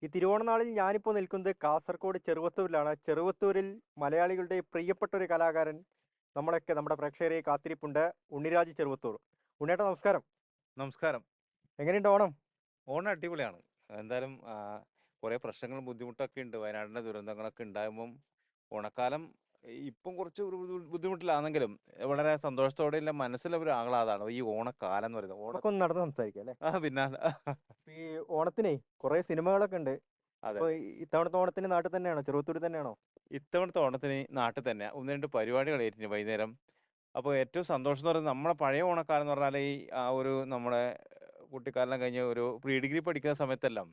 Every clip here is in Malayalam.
ഈ തിരുവോണനാളിൽ ഞാനിപ്പോൾ നിൽക്കുന്നത് കാസർഗോഡ് ചെറുവത്തൂരിലാണ്. ചെറുവത്തൂരിൽ മലയാളികളുടെ പ്രിയപ്പെട്ട ഒരു കലാകാരൻ നമ്മുടെ പ്രേക്ഷകരെ കാത്തിരിപ്പുണ്ട്. ഉണ്ണിരാജ് ചെറുവത്തൂർ. ഉണ്ണിയേട്ടാ നമസ്കാരം. നമസ്കാരം. എങ്ങനെയുണ്ട് ഓണം? ഓണം അടിപൊളിയാണ്. എന്തായാലും കുറേ പ്രശ്നങ്ങളും ബുദ്ധിമുട്ടൊക്കെ ഉണ്ട്. വയനാടിന്റെ ദുരന്തങ്ങളൊക്കെ ഉണ്ടാകുമ്പം ഓണക്കാലം ഇപ്പം കുറച്ച് ഒരു ബുദ്ധിമുട്ടിലാണെങ്കിലും വളരെ സന്തോഷത്തോടെയുള്ള മനസ്സിലൊരു ആഹ്ലാദമാണ് ഈ ഓണക്കാലം എന്ന് പറയുന്നത്. നമുക്കൊന്ന് നടന്ന് സംസാരിക്കാം അല്ലേ? പിന്നെ ഈ ഓണത്തിനെ കുറെ സിനിമകളൊക്കെ ഉണ്ട്. അതെ, അപ്പൊ ഇത്തവണത്തെ ഓണത്തിന് നാട്ടിൽ തന്നെയാണോ, ചെറുവത്തൂർ തന്നെയാണോ? ഇത്തവണത്തെ ഓണത്തിന് നാട്ടിൽ തന്നെ ഒന്ന് രണ്ട് പരിപാടികളായിരുന്നു വൈകുന്നേരം. അപ്പോൾ ഏറ്റവും സന്തോഷം എന്ന് പറയുന്നത് നമ്മുടെ പഴയ ഓണക്കാലം എന്ന് പറഞ്ഞാൽ ഈ നമ്മുടെ കുട്ടിക്കാലം കഴിഞ്ഞ് ഒരു പ്രീ ഡിഗ്രി പഠിക്കുന്ന സമയത്തെല്ലാം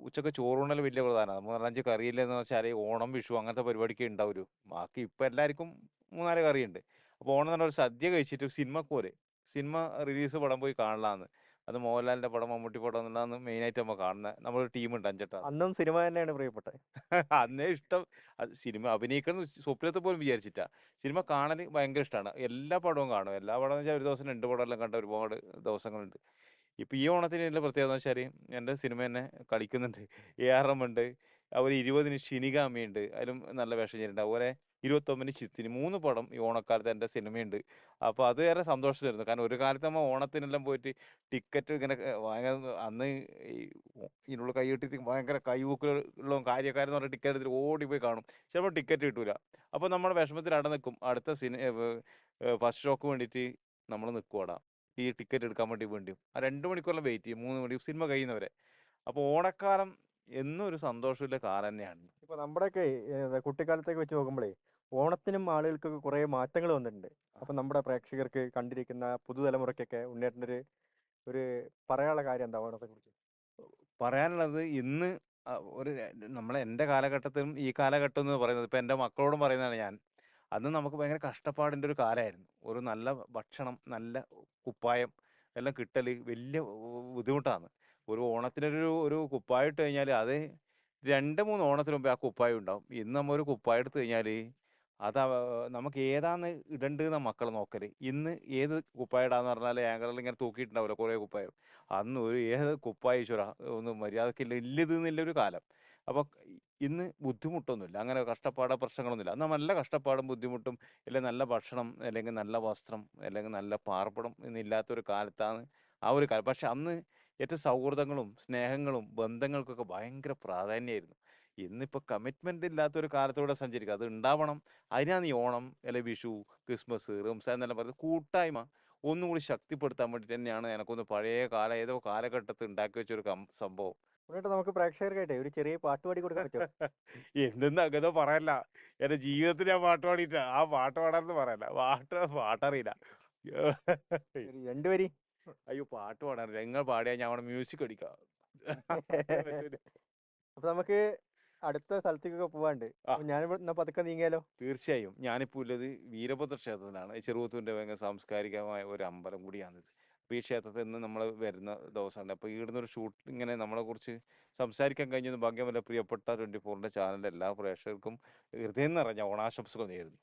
ഉച്ചക്ക് ചോറുണ്ണൽ വലിയ പ്രധാനമാണ്. മൂന്നാലഞ്ച് കറിയില്ലെന്ന് വെച്ചാൽ ഓണം വിഷു അങ്ങനത്തെ പരിപാടിക്ക് ഉണ്ടാവുള്ളൂ. ബാക്കി ഇപ്പം എല്ലാവർക്കും മൂന്നാല് കറിയുണ്ട്. അപ്പോൾ ഓണം എന്ന് പറഞ്ഞാൽ ഒരു സദ്യ കഴിച്ചിട്ട് സിനിമക്ക് പോലെ സിനിമ റിലീസ് പടം പോയി കാണലാന്ന്. അത് മോഹൻലാലിന്റെ പടം മമ്മൂട്ടി പടം എന്നുള്ളതാണ് മെയിനായിട്ട് നമ്മൾ കാണുന്നത്. നമ്മളൊരു ടീമുണ്ട് അഞ്ചെട്ടാൾ. അന്നും സിനിമ തന്നെയാണ് പ്രിയപ്പെട്ടത്. അന്നേ ഇഷ്ടം. അത് സിനിമ അഭിനയിക്കണം സ്വപ്നത്തിൽ പോലും വിചാരിച്ചിട്ടാ. സിനിമ കാണൽ ഭയങ്കര ഇഷ്ടമാണ്. എല്ലാ പടവും കാണും. എല്ലാ പടം എന്ന് വെച്ചാൽ ഒരു ദിവസം രണ്ട് പടമെല്ലാം കണ്ട ഒരുപാട് ദിവസങ്ങളുണ്ട്. ഇപ്പൊ ഈ ഓണത്തിന് എൻ്റെ പ്രത്യേകത എന്ന് വെച്ചാൽ എൻ്റെ സിനിമ തന്നെ കളിക്കുന്നുണ്ട്. AR റഹ്മാൻ ഉണ്ട്. അതുപോലെ 20-ന് ഷിനിഗാമിയുണ്ട്. അതിലും നല്ല വേഷം ചെയ്തിട്ടുണ്ട്. അതുപോലെ 29-ന് ചിത്തിന് 3 പടം ഈ ഓണക്കാലത്ത് എൻ്റെ സിനിമയുണ്ട്. അപ്പോൾ അത് ഏറെ സന്തോഷം തരുന്നു. കാരണം ഒരു കാലത്ത് നമ്മൾ ഓണത്തിനെല്ലാം പോയിട്ട് ടിക്കറ്റ് ഇങ്ങനെ ഭയങ്കര അന്ന് ഈ ഇതിനുള്ള കൈ ഇട്ടിട്ട് ഭയങ്കര കൈവൂക്കുള്ള കാര്യക്കാരെന്ന് പറഞ്ഞ ടിക്കറ്റ് എടുത്തിട്ട് ഓടിപ്പോയി കാണും. ചിലപ്പോൾ ടിക്കറ്റ് കിട്ടൂല. അപ്പോൾ നമ്മുടെ വിഷമത്തിൽ അട നിൽക്കും. അടുത്ത ഫസ്റ്റ് ഷോക്ക് വേണ്ടിയിട്ട് നമ്മൾ നിൽക്കുവാടാ ഈ ടിക്കറ്റ് എടുക്കാൻ വേണ്ടിയും ആ 2 മണിക്കൂറെല്ലാം വെയിറ്റ് ചെയ്യും, 3 മണി സിനിമ കഴിയുന്നവരെ. അപ്പോൾ ഓണക്കാലം എന്നും ഒരു സന്തോഷമുള്ള കാലം തന്നെയാണ്. ഇപ്പൊ നമ്മുടെയൊക്കെ കുട്ടിക്കാലത്തേക്ക് വെച്ച് നോക്കുമ്പോഴേ ഓണത്തിനും ആളുകൾക്കൊക്കെ കുറെ മാറ്റങ്ങൾ വന്നിട്ടുണ്ട്. അപ്പൊ നമ്മുടെ പ്രേക്ഷകർക്ക് കണ്ടിരിക്കുന്ന പുതുതലമുറയ്ക്കൊക്കെ ഉണ്ണേട്ടൻ്റെ ഒരു പറയാനുള്ള കാര്യം എന്താ ഓണത്തെ കുറിച്ച്? പറയാനുള്ളത് ഇന്ന് എൻ്റെ കാലഘട്ടത്തിലും ഈ കാലഘട്ടം എന്ന് പറയുന്നത് ഇപ്പം എൻ്റെ മക്കളോടും പറയുന്നതാണ് ഞാൻ. അന്ന് നമുക്ക് ഭയങ്കര കഷ്ടപ്പാടിൻ്റെ ഒരു കാലമായിരുന്നു. ഒരു നല്ല ഭക്ഷണം, നല്ല കുപ്പായം എല്ലാം കിട്ടൽ വലിയ ബുദ്ധിമുട്ടാണ്. ഒരു ഓണത്തിനൊരു ഒരു കുപ്പായം ഇട്ട് കഴിഞ്ഞാൽ അത് 2-3 ഓണത്തിന് മുമ്പേ ആ കുപ്പായം ഉണ്ടാവും. ഇന്ന് നമ്മൾ ഒരു കുപ്പായം എടുത്തു കഴിഞ്ഞാൽ അത് നമുക്ക് ഏതാന്ന് ഇടണ്ടെന്ന മക്കൾ നോക്കല്. ഇന്ന് ഏത് കുപ്പായം ഇടാന്ന് പറഞ്ഞാൽ ആങ്കറിൽ ഇങ്ങനെ തൂക്കിയിട്ടുണ്ടാവില്ല കുറേ കുപ്പായം. അന്ന് ഒരു ഏത് കുപ്പായം ഈശ്വരാ ഒന്ന് മര്യാദക്കില്ല ഇല്ലത് എന്നുള്ളൊരു കാലം. അപ്പോൾ ഇന്ന് ബുദ്ധിമുട്ടൊന്നുമില്ല. അങ്ങനെ പ്രശ്നങ്ങളൊന്നുമില്ല. അന്ന് നല്ല കഷ്ടപ്പാടും ബുദ്ധിമുട്ടും അല്ലെങ്കിൽ നല്ല ഭക്ഷണം അല്ലെങ്കിൽ നല്ല വസ്ത്രം അല്ലെങ്കിൽ നല്ല പാർപ്പിടം എന്നില്ലാത്തൊരു കാലത്താണ് ആ ഒരു കാലം. പക്ഷെ അന്ന് ഏറ്റവും സൗഹൃദങ്ങളും സ്നേഹങ്ങളും ബന്ധങ്ങൾക്കൊക്കെ ഭയങ്കര പ്രാധാന്യമായിരുന്നു. ഇന്നിപ്പോൾ കമ്മിറ്റ്മെന്റ് ഇല്ലാത്തൊരു കാലത്തൂടെ സഞ്ചരിക്കുക. അത് ഉണ്ടാവണം. അതിനാണ് ഈ ഓണം അല്ലെ വിഷു, ക്രിസ്മസ്, റംസാൻ എന്നെല്ലാം പറയുന്നത്. കൂട്ടായ്മ ഒന്നും കൂടി ശക്തിപ്പെടുത്താൻ വേണ്ടി തന്നെയാണ് എനക്കൊന്ന് പഴയ ഏതോ കാലഘട്ടത്തിൽ ഉണ്ടാക്കി വെച്ചൊരു സംഭവം. ഉണ്ണേട്ടാ, നമുക്ക് പ്രേക്ഷകർക്കായിട്ടേ ഒരു ചെറിയ പാട്ട് പാടി കൊടുക്കാൻ പറ്റുമോ? എന്തെന്ന് അങ്ങനെ പറയല്ല. എന്റെ ജീവിതത്തിൽ ഞാൻ പാട്ട് പാടിയിട്ട ആ പാട്ട് പാടാന്ന് പറയല്ല. പാട്ടറിയില്ല. ഒരു രണ്ടുപേരി. അയ്യോ, പാട്ട് പാടാറില്ല. നിങ്ങൾ പാടിയാ ഞാൻ അവിടെ മ്യൂസിക് അടിക്കാം. അപ്പൊ നമുക്ക് അടുത്ത സ്ഥലത്തേക്കൊക്കെ പോവാണ്ട്. ആ, അപ്പൊ ഞാനിവിടെ പതുക്കെ നീങ്ങിയാലോ? തീർച്ചയായും. ഞാനിപ്പോൾ ഉള്ളത് വീരഭദ്ര ക്ഷേത്രത്തിലാണ്. ചെറുവത്തൂരിന്റെ ഭയങ്കര സാംസ്കാരികമായ ഒരു അമ്പലം കൂടിയാണിത്. അപ്പോൾ ഈ ക്ഷേത്രത്തിൽ നിന്ന് നമ്മൾ വരുന്ന ദിവസമാണ്. അപ്പോൾ ഇവിടുന്ന് ഒരു ഷൂട്ട് ഇങ്ങനെ നമ്മളെ കുറിച്ച് സംസാരിക്കാൻ കഴിഞ്ഞത് ഭാഗ്യമല്ല. പ്രിയപ്പെട്ട 24ന്റെ ചാനലിന്റെ എല്ലാ പ്രേക്ഷകർക്കും ഹൃദയം നിറഞ്ഞ ഓണാശംസകൾ നേരുന്നു.